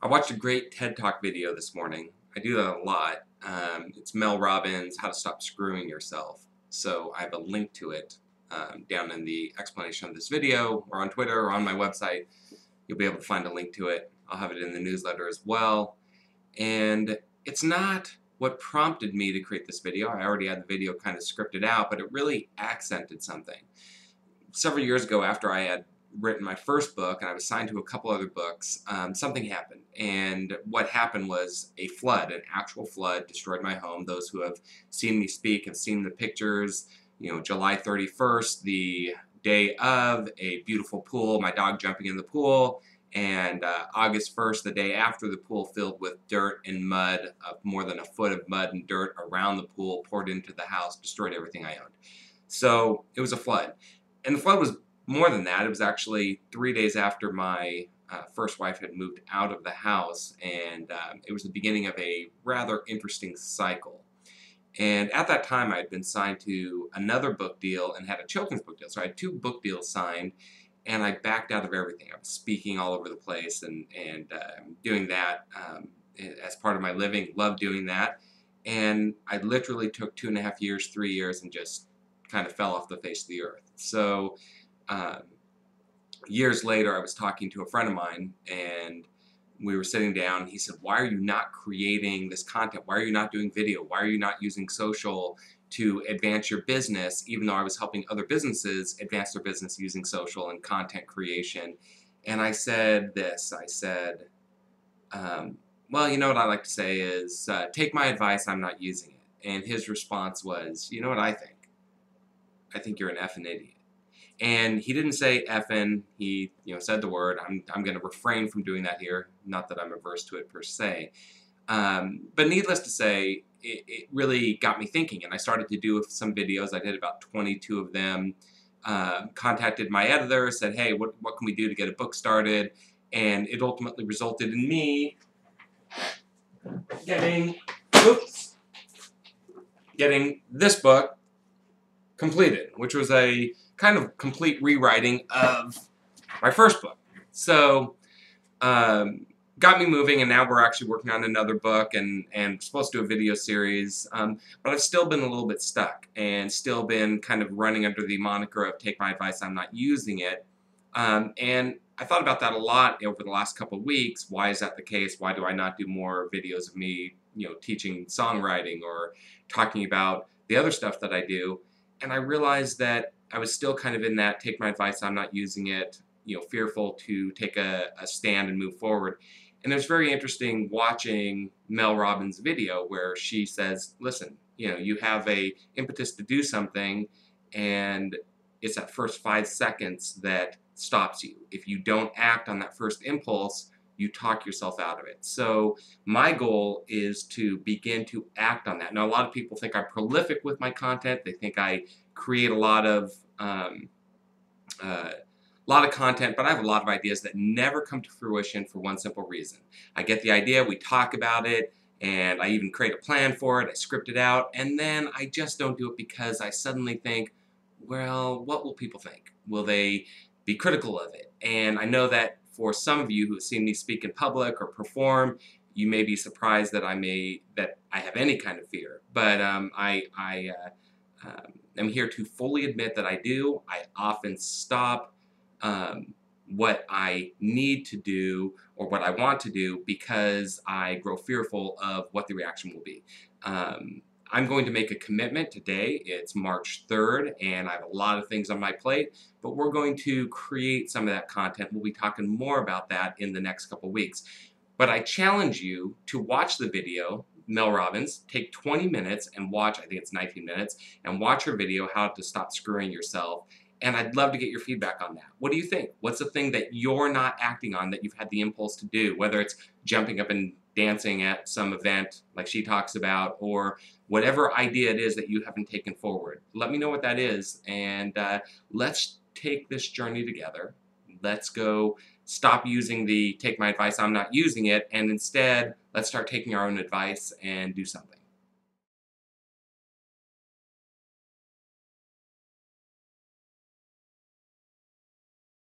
watched a great TED Talk video this morning. I do that a lot. It's Mel Robbins' How to Stop Screwing Yourself. So I have a link to it down in the explanation of this video, or on Twitter, or on my website. You'll be able to find a link to it. I'll have it in the newsletter as well. And it's not what prompted me to create this video. I already had the video kind of scripted out, but it really accented something. Several years ago, after I had written my first book and I was signed to a couple other books, something happened. And what happened was a flood, an actual flood, destroyed my home. Those who have seen me speak have seen the pictures. You know, July 31st, the day of, a beautiful pool, my dog jumping in the pool, and August 1st, the day after, the pool filled with dirt and mud, more than a foot of mud and dirt around the pool, poured into the house, destroyed everything I owned. So it was a flood. And the flood was more than that. It was actually 3 days after my first wife had moved out of the house, and it was the beginning of a rather interesting cycle. And at that time, I had been signed to another book deal and had a children's book deal. So I had 2 book deals signed, and I backed out of everything. I was speaking all over the place and doing that as part of my living. Loved doing that. And I literally took 2.5 years, 3 years, and just kind of fell off the face of the earth. So years later, I was talking to a friend of mine, and we were sitting down, and he said, "Why are you not creating this content? Why are you not doing video? Why are you not using social to advance your business?" Even though I was helping other businesses advance their business using social and content creation. And I said this, I said, well, you know what I like to say is, take my advice, I'm not using it. And his response was, you know what I think? I think you're an effing idiot. And he didn't say effing, he said the word. I'm going to refrain from doing that here, not that I'm averse to it per se. But needless to say, it really got me thinking, and I started to do some videos. I did about 22 of them, contacted my editor, said, hey, what can we do to get a book started? And it ultimately resulted in me getting this book completed, which was a kind of complete rewriting of my first book. So got me moving, and now we're actually working on another book and supposed to do a video series, but I've still been a little bit stuck and still been kind of running under the moniker of take my advice, I'm not using it. And I thought about that a lot over the last couple of weeks. Why is that the case? Why do I not do more videos of me teaching songwriting or talking about the other stuff that I do? And I realized that I was still kind of in that take my advice, I'm not using it, fearful to take a stand and move forward. And it was very interesting watching Mel Robbins' video where she says, listen, you have a impetus to do something, and it's that first 5 seconds that stops you. If you don't act on that first impulse, you talk yourself out of it. So my goal is to begin to act on that. Now, a lot of people think I'm prolific with my content. They think I create a lot of content, but I have a lot of ideas that never come to fruition for one simple reason. I get the idea, we talk about it, and I even create a plan for it, I script it out, and then I just don't do it because I suddenly think, well, what will people think? Will they be critical of it? And I know that for some of you who have seen me speak in public or perform, you may be surprised that I have any kind of fear. But I'm here to fully admit that I do. I often stop what I need to do or what I want to do because I grow fearful of what the reaction will be. I'm going to make a commitment today. It's March 3rd, and I have a lot of things on my plate, but we're going to create some of that content. We'll be talking more about that in the next couple weeks. But I challenge you to watch the video, Mel Robbins, take 20 minutes and watch, I think it's 19 minutes, and watch her video, How to Stop Screwing Yourself. And I'd love to get your feedback on that. What do you think? What's the thing that you're not acting on that you've had the impulse to do, whether it's jumping up and dancing at some event like she talks about, or whatever idea it is that you haven't taken forward. Let me know what that is, and let's take this journey together. Let's go stop using the take my advice, I'm not using it, and instead let's start taking our own advice and do something.